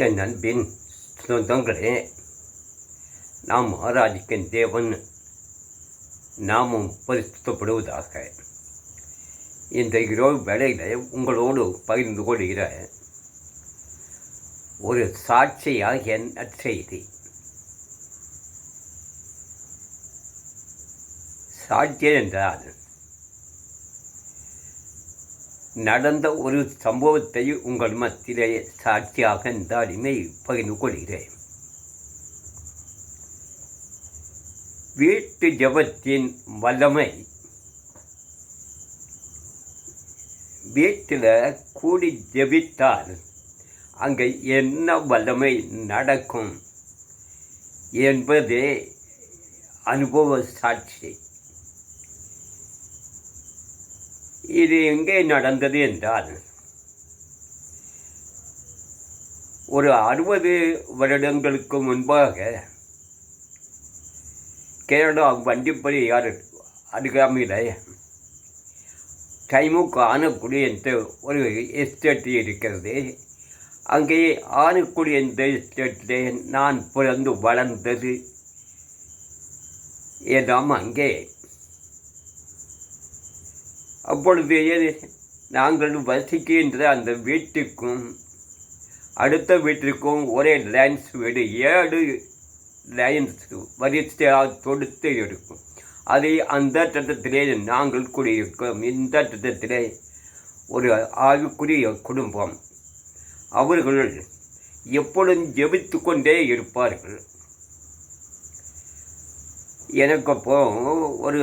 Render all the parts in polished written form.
என் அன்பின் சொந்தங்களே, நாம் ஆராதிக்கும் தேவன் நாமும் பரிசுத்தப்படுவதாக. இந்த இரவு வேளையில் உங்களோடு பகிர்ந்து கொள்கிற ஒரு சாட்சியாக நற்செய்தி. சாட்சி என்றால் நடந்த ஒரு சம்பவத்தை உங்கள் மத்தியிலே சாட்சியாக இந்த அடிமை பகிர்ந்து கொள்கிறேன். வீட்டு ஜபத்தின் வல்லமை. வீட்டில் கூடி ஜபித்தால் அங்கே என்ன வல்லமை நடக்கும் என்பதே அனுபவ சாட்சி. இது எங்கே நடந்தது என்றால், ஒரு 60 வருடங்களுக்கு முன்பாக கேரளா வண்டிப்பரியார் அருகாமையில் டைமுக்கு ஆனக்குடி என்ற ஒரு எஸ்டேட் இருக்கிறது. அங்கே ஆனக்குடி என்ற எஸ்டேட்டில் நான் பிறந்து வளர்ந்தது எல்லாம் அங்கே. அப்பொழுது நாங்கள் வசிக்கின்ற அந்த வீட்டுக்கும் அடுத்த வீட்டிற்கும் ஒரே லைன்ஸ் வீடு, 7 லைன்ஸ் வரிசையாக தொடுத்து இருக்கும். அதை அந்த திட்டத்திலே நாங்கள் குடியிருக்கோம். இந்த திட்டத்திலே ஒரு ஆவிக்குரிய குடும்பம். அவர்கள் எப்பொழுதும் ஜெபித்து கொண்டே இருப்பார்கள். எனக்கு அப்போ ஒரு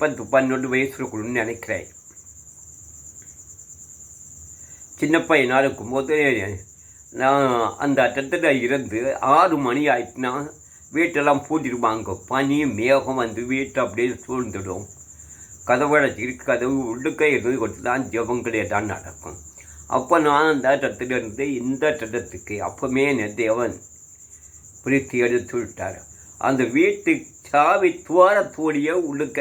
10-12 வயசுக்குள்ள நினைக்கிறேன். சின்ன பையனாக இருக்கும்போது நான் அந்த இடத்துல இருந்து 6 மணி ஆயிடுச்சுன்னா வீட்டெல்லாம் பூட்டிடுவாங்க. பனி மேகம் வந்து வீட்டை அப்படியே சூழ்ந்துடும். கதவு உள்ளுக்க இருந்து கொண்டு தான் ஜபங்களே தான் நடக்கும். அப்போ நான் அந்த இடத்துலேருந்து இந்த இடத்துக்கு அப்போமே தேவன் பிரித்து எடுத்து விட்டார். அந்த வீட்டு சாவி துவாரத்தோடைய உள்ளுக்க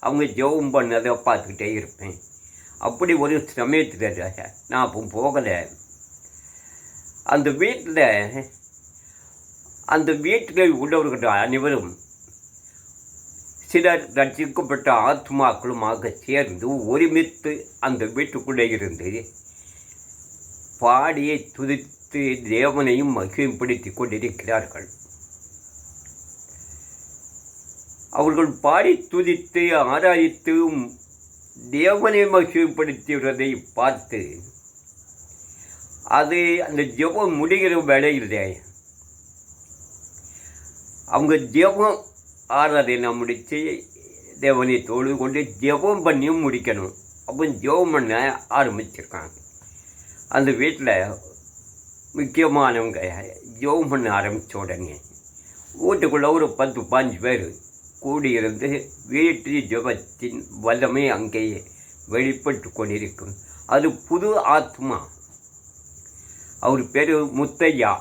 அவங்க ஜெபம் பண்ணதை பார்த்துக்கிட்டே இருப்பேன். அப்படி ஒரு சமயத்தில் நான் அப்போ போகலை. அந்த வீட்டில் உள்ளவர்கள் அனைவரும் சிலர் ரட்சிக்கப்பட்ட ஆத்மாக்களுமாக சேர்ந்து ஒருமித்து அந்த வீட்டுக்குள்ளே இருந்து பாடியை துதித்து தேவனையும் மகிமைப்படுத்தி கொண்டிருக்கிறார்கள். அவர்கள் பாடி துதித்து ஆராய்த்து தேவனை மகிமைப்படுத்துவதை பார்த்து அது அந்த ஜெபம் முடிகிற வேளையில் அவங்க ஜெபம் ஆராதனை முடித்து தேவனை தொழுது கொண்டு ஜெபம் பண்ணியும் முடிக்கணும். அப்போ ஜெபம் பண்ண ஆரம்பிச்சிருக்காங்க. அந்த வீட்டில் முக்கியமானவங்க ஜெபம் பண்ண ஆரம்பித்த உடனே வீட்டுக்குள்ளே ஒரு 10-15 பேர் கூடியிருந்து வீட்டு ஜபத்தின் வல்லமை அங்கேயே வெளிப்பட்டு கொண்டிருக்கும். அது புது ஆத்மா. அவர் பேர் முத்தையா.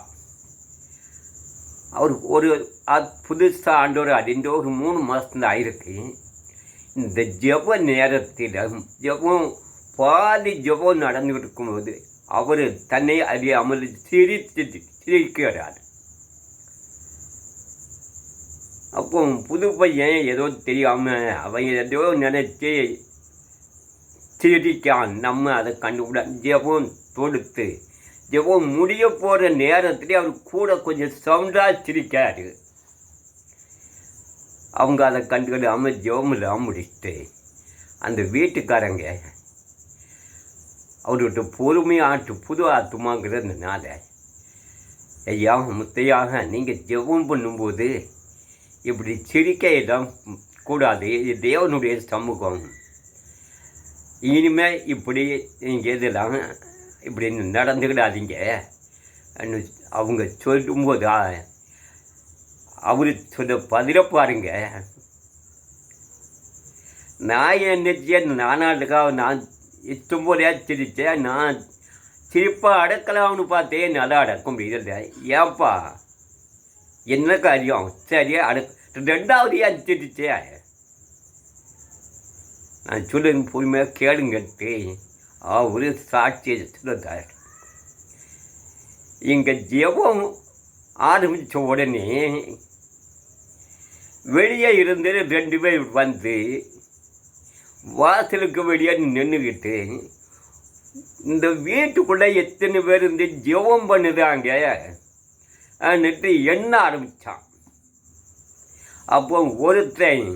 அவர் ஒரு புதுசாக ஆண்டோர் அறிந்த ஒரு 3 மாதத்தில் ஆயிருக்கு. இந்த ஜப நேரத்தில் ஜபம் பாதி ஜபம் நடந்து இருக்கும்போது அவர் தன்னை அறியாமல் சிரிக்கிறார். அப்போ புது பையன் ஏதோ தெரியாமல் அவன் ஏதோ நினைச்சி சிரிக்கான். நம்ம அதை கண்டுபிட ஜெபம் தொடுத்து ஜெபம் முடிய போகிற நேரத்துலேயே அவர் கூட கொஞ்சம் சவுண்டாக சிரிக்காரு. அவங்க அதை கண்டுக்கிடாமல் ஜெபமெல்லாம் முடிச்சுட்டு அந்த வீட்டுக்காரங்க அவர்கிட்ட பொறுமையாட்டு புது ஆத்துமாங்கிறதுனால, ஐயா முத்தையாக நீங்கள் ஜெபம் பண்ணும்போது இப்படி சிரிக்க எல்லாம் கூடாது, இது தேவனுடைய சமூகம், இனிமேல் இப்படி நீங்கள் இதெல்லாம் இப்படி நடந்துக்கிடாதீங்க அவங்க சொல்லும்போது அவர் சொல்ல பதில பாருங்க. நான் என்னச்சேன் நானாட்டுக்காக நான் இஷ்டம் போலையா சிரித்தேன். நான் சிரிப்பாக அடக்கலாம்னு பார்த்தேன், நல்லா அடக்க முடியல. ஏப்பா என்ன காரியம்? சரியா 2வது அனுப்பிச்சிருச்சே. நான் சொல்லுங்க பொறுமையாக கேளுங்கட்டு ஒரு சாட்சியை சொல்லுங்க. இங்கே ஜெபம் ஆரம்பித்த உடனே வெளியே இருந்து 2 பேர் வந்து வாசலுக்கு வெளியே நின்றுக்கிட்டு இந்த வீட்டுக்குள்ளே எத்தனை பேர் இருந்து ஜெபம் பண்ணுதாங்க நிட்டு எண்ண ஆரம்பித்தான். அப்போ ஒருத்தன்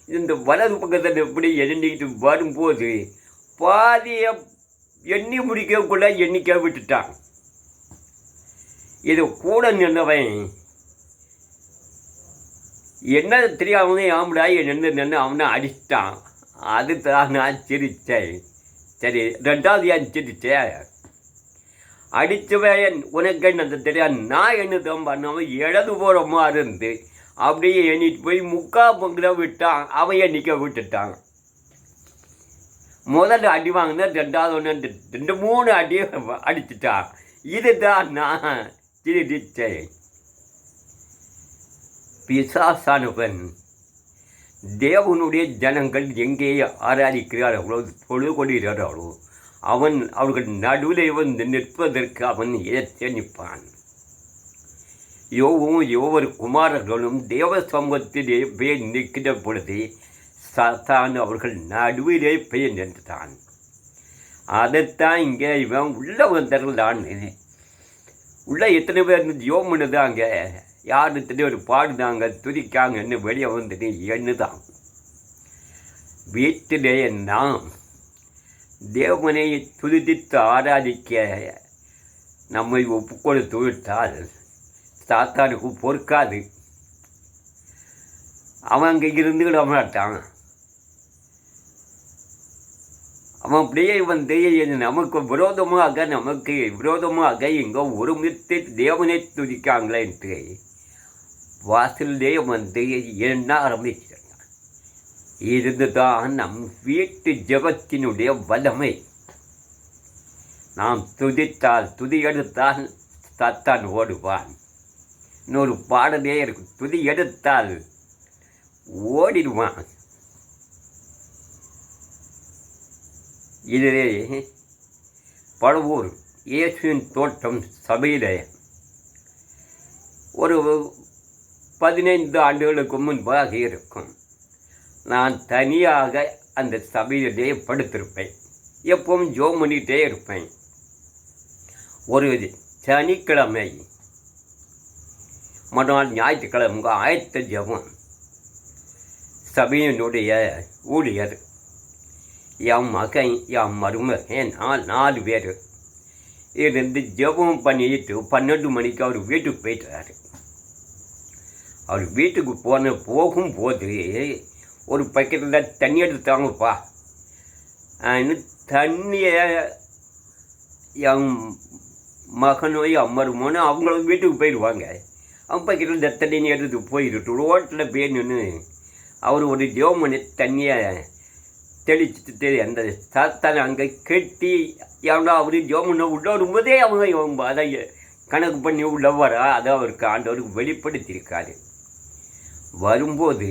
இந்த வலது பக்கத்தில் எப்படி எண்ணிக்கிட்டு வரும்போது பாதியை எண்ணி முடிக்கக்குள்ள எண்ணிக்கை விட்டுட்டான். இது கூட நின்றவன் என்ன தெரியாம ஆம்படா நின்று அவனை அடிச்சிட்டான். அதுதான் நான் சிரித்தேன். சரி, 2வது ஏன் சிரித்தேன்? அடித்தவன் உனக்கு என்ன தெரியாது, நான் என்னதான் பண்ணவன் இடது போகிறமா இருந்து அப்படியே எண்ணிட்டு போய் 3/4 பங்கில் விட்டான். அவன் எண்ணிக்க விட்டுட்டான். முதல்ல அடி வாங்கினா 2வது ஒன்று 2-3 அடி அடிச்சுட்டான். இதுதான் நான் சிரித்தேன். பிசாசானவன் தேவனுடைய ஜனங்கள் எங்கே ஆராதிக்கிறார்களோ பொழுது கொள்கிறார்களோ அவர்கள் நடுவில் வந்து நிற்பதற்கு அவன் எச்சரிப்பான். ஒவ்வொரு குமாரர்களும் தேவ சமூகத்திலே போய் நிற்கிற பொழுது சாத்தான் அவர்கள் நடுவிலே போய் நின்றான். அதைத்தான் இங்கே இவன் உள்ள வந்தான். உள்ள எத்தனை பேர் ஜோம் பண்ணுதாங்க, யார் எத்தனை ஒரு பாடுதாங்க, துதிக்காங்கன்னு வெளியே வந்துட்டு எண்ணுதான். வீட்டிலே நாம் தேவனை துதித்து ஆராதிக்க நம்மை ஒப்பு கொடுத்து விட்டால் சாத்தானுக்கு பொறுக்காது. அவன் அங்கே இருந்துக்கிட மாட்டான். அவன் அப்படியே வந்து நமக்கு விரோதமாக இங்கே ஒருமித்து தேவனை துதிக்காங்களேன்ட்டு வாசல்லே வந்து என்ன ஆரம்பிச்சிருக்கான். இதுதான் நம் வீட்டு ஜெபத்தினுடைய வல்லமை. நாம் துதித்தால், துதி எடுத்தால் சாத்தான் ஓடுவான். இன்னொரு பாடலே இருக்கு, துதி எடுத்தால் ஓடிடுவான். இதிலே பழுவூர் இயேசுவின் தோட்டம் சபையில் ஒரு 15 ஆண்டுகளுக்கு முன்பாக இருக்கும். நான் தனியாக அந்த சபையிலே படுத்திருப்பேன். எப்பவும் ஜோம் பண்ணிகிட்டே இருப்பேன். ஒரு சனிக்கிழமை மறுநாள் ஞாயிற்றுக்கிழமை ஆயத்த ஜெபம். சபையினுடைய ஊழியர், என் மகன், என் மருமகன், 4 பேர் இருந்து ஜெபம் பண்ணிட்டு 12 மணிக்கு அவர் வீட்டுக்கு போயிட்டாரு. அவர் வீட்டுக்கு போகும்போது ஒரு பக்கெட்டில் தண்ணி எடுத்தாங்கப்பா. தண்ணியை என் மகனோ என் மருமகனோ அவங்களும் வீட்டுக்கு போயிடுவாங்க. அவன் பக்கெட்டில் தண்ணி எடுத்து போயிட்டு ரோட்டில் போய் நின்று அவர் ஒரு ஜெபம் பண்ணி தண்ணியை தெளிச்சுட்டு அந்த சாத்தானை அங்கே கெட்டி எவனா அவர் ஜோமுன்ன உள்ள வரும்போதே அவங்க அதை கணக்கு பண்ணி உள்ள வர அதை அவருக்கு ஆண்டவருக்கு வெளிப்படுத்தியிருக்காரு. வரும்போது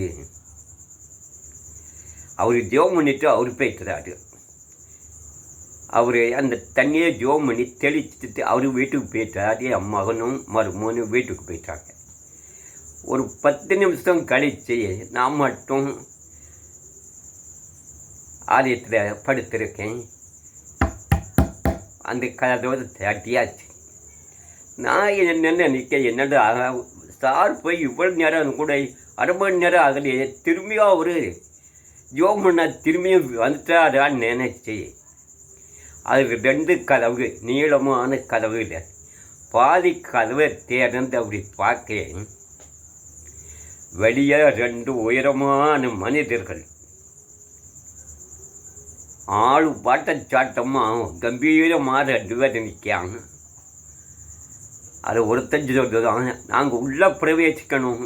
அவர் ஜோம் பண்ணிட்டு அவர் போய்ட்டுறாரு. அவர் அந்த தண்ணியை ஜோம் பண்ணி தெளிச்சுட்டு அவர் வீட்டுக்கு போயிட்டாரு. என் மகனும் மருமகனும் வீட்டுக்கு போயிட்டாங்க. ஒரு 10 நிமிஷம் கழித்து நான் மட்டும் ஆலயத்தில் படுத்திருக்கேன். அந்த கதவை தட்டியாச்சு. நான் என்ன நினைக்க, என்னடா சார் போய் இவ்வளோ நேரம் கூட 1/2 மணி நேரம் ஆகலையே, திரும்பியும் அவர் ஜோம் பண்ண திரும்பியும் வந்துட்டாரான்னு நினச்சி அதுக்கு 2 கதவு, நீளமான கதவு இல்லை, பாதி கதவை திறந்து அப்படி பார்க்கேன். வெளியே 2 உயரமான மனிதர்கள் ஆளு பாட்டச்சாட்டமாக கம்பீரமாக 2 பேர் நிற்காங்க. அது ஒருத்தன் சொல்லுதான், நாங்கள் உள்ளே பிரவேசிக்கணும்,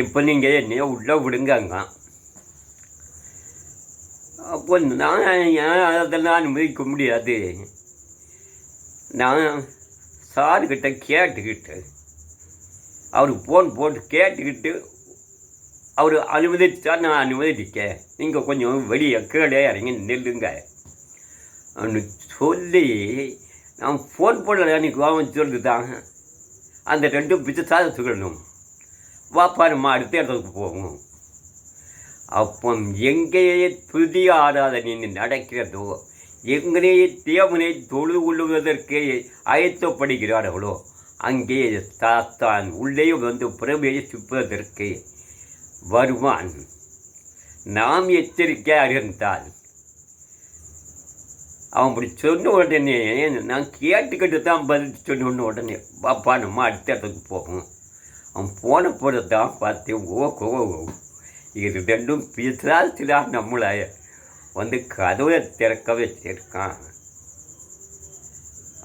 இப்போ நீங்கள் என்னைய உள்ளே விடுங்கங்க. அப்போ நான் அதெல்லாம் அனுமதிக்க முடியாது. நான் சார்கிட்ட கேட்டுக்கிட்டு, அவர் ஃபோன் போட்டு கேட்டுக்கிட்டு அவர் அனுமதிச்சா நான் அனுமதிக்கேன், நீங்கள் கொஞ்சம் வெளியே கீழே இறங்கி நில்லுங்க சொல்லி நான் ஃபோன் பண்ணல அன்றைக்கி வாங்க சொல்லிட்டாங்க அந்த ரெண்டும் பிச்சைத்தான் சொல்லணும் வாப்பாருமா அடுத்த இடத்துக்கு போகும். அப்போ எங்கேயே புதிய ஆராதனை நடக்கிறதோ எங்கேயே தேவனை தொழு கொள்ளுவதற்கு அழைத்தப்படுகிறார்களோ அங்கே சாத்தான் உள்ளே வந்து பிரவேசிப்பதற்கு வருவான். நாம் எச்சரிக்கையாக இருந்தால் அவன் அப்படி சொன்ன உடனே நான் கேட்டுக்கிட்டு தான் பதில் சொன்ன உடனே பாப்பா நம்ம அடுத்த இடத்துக்கு போகும். அவன் போன போகிறத தான் பார்த்தேன். ஓ இது ரெண்டும் பிசாசுதான் நம்மளை வந்து கதவை திறக்க வச்சிருக்கான்.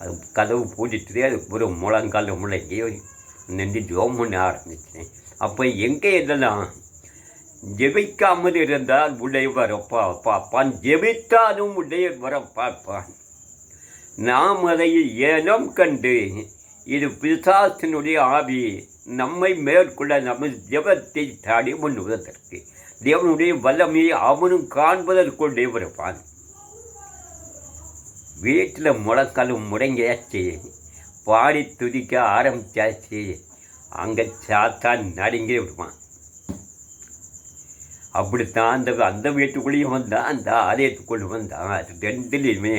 அது கதவு பூட்டிட்டு அது ஒரு முழங்கால முழங்கியோ நின்று ஜோம் பண்ண ஆரம்பித்தேன். அப்போ எங்கே இதெல்லாம் ஜெபிக்காமல் இருந்தால் உள்ளே வர பார்ப்பான், ஜெபித்தாலும் உள்ளே வர பார்ப்பான். நாம் அதை ஏனம் கண்டு இது பிசாசினுடைய ஆவி நம்மை மேற்கொள்ள நம்ம ஜெபத்தை தாடி முன்னுவதற்கு தேவனுடைய வல்லமையை அவனும் காண்பதற்குள்ளே வருவான். வீட்டில் முழக்காலும் முடங்கியாச்சு, பாடி துதிக்க ஆரம்பித்தாச்சு, அங்கே சாத்தான் நடுங்கி விடுவான். அப்படித்தான் அந்த வீட்டுக்குள்ளேயும் வந்தான், அந்த ஆலயத்துக்குள்ளே வந்தான். அது ரெண்டுலேயுமே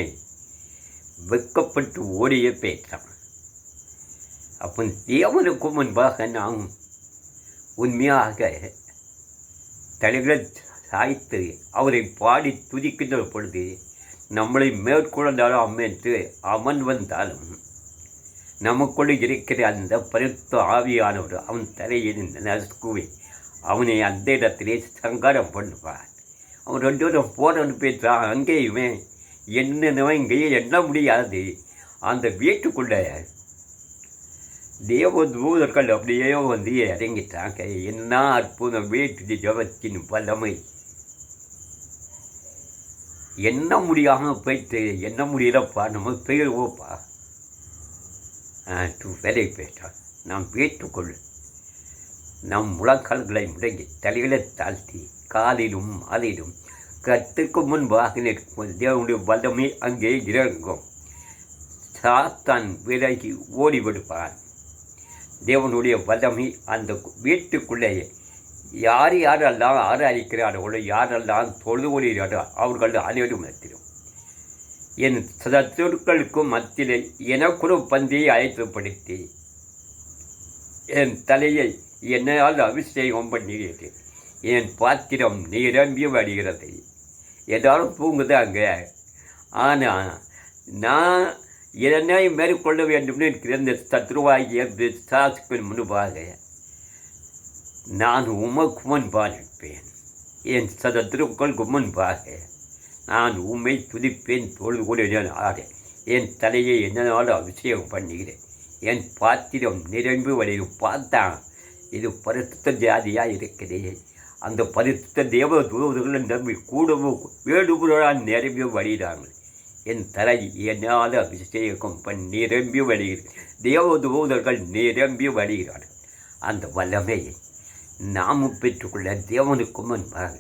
வெக்கப்பட்டு ஓடியே பேசான். அப்போ தேவனுக்கும் முன்பாக நாம் உண்மையாக தலைகளை சாய்த்து அவரை பாடி துதிக்கின்ற பொழுது நம்மளை மேற்கொண்டாலும் அமைத்து அவன் வந்தாலும் நமக்குள்ளே இருக்கிற அந்த பரிசுத்த ஆவியானவர் அவன் தலையில் நசுக்குவை அவனை அந்த இடத்திலே சங்காரம் பண்ணுவார். அவன் ரெண்டு பேரும் போனவன் பேசுகிறான். அங்கேயுமே என்னவன் இங்கேயே எண்ண முடியாது. அந்த வீட்டுக்குள்ளே தேவ தூதர்கள் அப்படியே வந்து இறங்கிட்டாங்க. என்ன அற்புதம்! வீட்டு ஜபத்தின் வல்லமை என்ன முடியாமல் போயிட்டு என்ன முடியலப்பா, நம்ம போயிடுவோப்பா. வேலை பேசிட்டான். நாம் வீட்டுக்குள் நம் முழங்கால்களை முடங்கி தலைகளை தாழ்த்தி காலிலும் மாலிலும் கற்றுக்கு முன்பாக நிற்கும் தேவனுடைய வல்லமை அங்கே இறங்கும். சாத்தான் விலகி ஓடிவிடுவான். தேவனுடைய வல்லமை அந்த வீட்டுக்குள்ளே யாரெல்லாம் ஆராய்க்கிறார்களோ, யாரெல்லாம் தொழுது கொள்கிறார்களோ அவர்கள் அனைவரும் மத்தியிலும் என் சத்துருக்களுக்கும் மத்தியிலே எனக்குறு பந்தியை அழைத்துப்படுத்தி என் தலையை என்னால் அபிஷேகம் பண்ணுகிறேன். என் பாத்திரம் நிரம்பி வருகிறது. எல்லாரும் தூங்குதாங்க. ஆனால் நான் என்னை மேற்கொள்ள வேண்டும் இருக்கிற இந்த சத்ருவாகிய பிசாசுக்கு முன்பாக நான் உமக்கு முன்பாக நிற்பேன். என் சத்ருக்களுக்கு முன்பாக நான் உம்மை துதிப்பேன். தொழுது கூட ஆறு என் தலையை என்னால் அபிஷேகம் பண்ணுகிறேன். என் பாத்திரம் நிரம்பி வருகிறது. பார்த்தான், இது பரிசுத்த ஜாதியாக இருக்குது. அந்த பரிசுத்த தேவ தூதர்கள் நம்பி கூடவும் வேடுபுறான் நிரம்பி வருகிறாங்க. என் தலை என்னால் அபிஷேகம் நிரம்பி வருகிறது. தேவ தூதர்கள் நிரம்பி வருகிறார்கள். அந்த வல்லமையை நாமும் பெற்றுக்கொள்ள தேவனுக்கு முன்பாக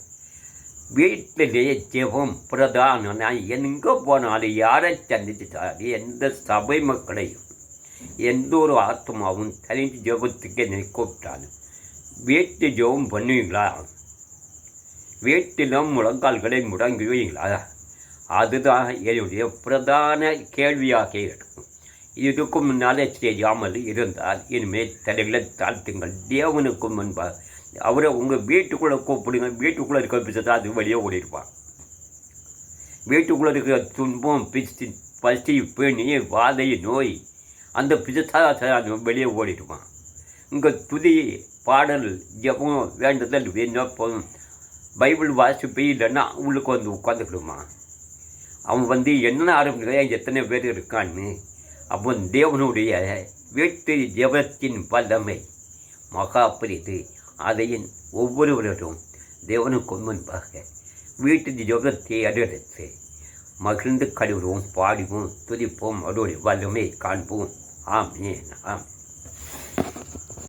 வீட்டிலேயே ஜெபம் பிரதானம். நான் எங்கே போனாலும் யாரை சந்தித்தாலும் எந்த சபை மக்களையும் எந்த ஒரு ஆத்மாவும் தனித்து ஜெபத்துக்கு என்னை கூப்பிட்டாலும் வீட்டு ஜெபம் பண்ணுவீங்களா? வீட்டிலும் முழங்கால்களை முடங்குவீங்களா? அதுதான் என்னுடைய பிரதான கேள்வியாக இருக்கும். இதுக்கு முன்னாலே செய்யாமல் இருந்தால் இனிமேல் தலைகளை தாழ்த்துங்கள். தேவனுக்கு முன்பாக அவரை உங்கள் வீட்டுக்குள்ளே கூப்பிடுங்க. வீட்டுக்குள்ளே இருக்க பிசை அது வெளியே ஓடிருப்பான். வீட்டுக்குள்ளே இருக்கிற துன்பம், பசி, பேணி, வாதை, நோய், அந்த பிசை வெளியே ஓடிடுவான். இங்கே துதி, பாடல், ஜபம், வேண்டுதல் வேணும் போதும். பைபிள் வாசிப்பு இல்லைன்னா உள்ளுக்கு வந்து உட்காந்துக்கிடுமா. அவன் வந்து என்ன ஆரம்பிக்க எத்தனை பேர் இருக்கான்னு. அப்போ தேவனுடைய வீட்டு ஜபத்தின் வல்லமை மகா பெரிது. அதையும் ஒவ்வொருவரும் தேவனுக்கு முன்பாக வீட்டு ஜபத்தை அடுத்து மகிழ்ந்து கழுவுவோம், பாடுவோம், துதிப்போம், அவருடைய வல்லமை காண்போம். ஆமென்.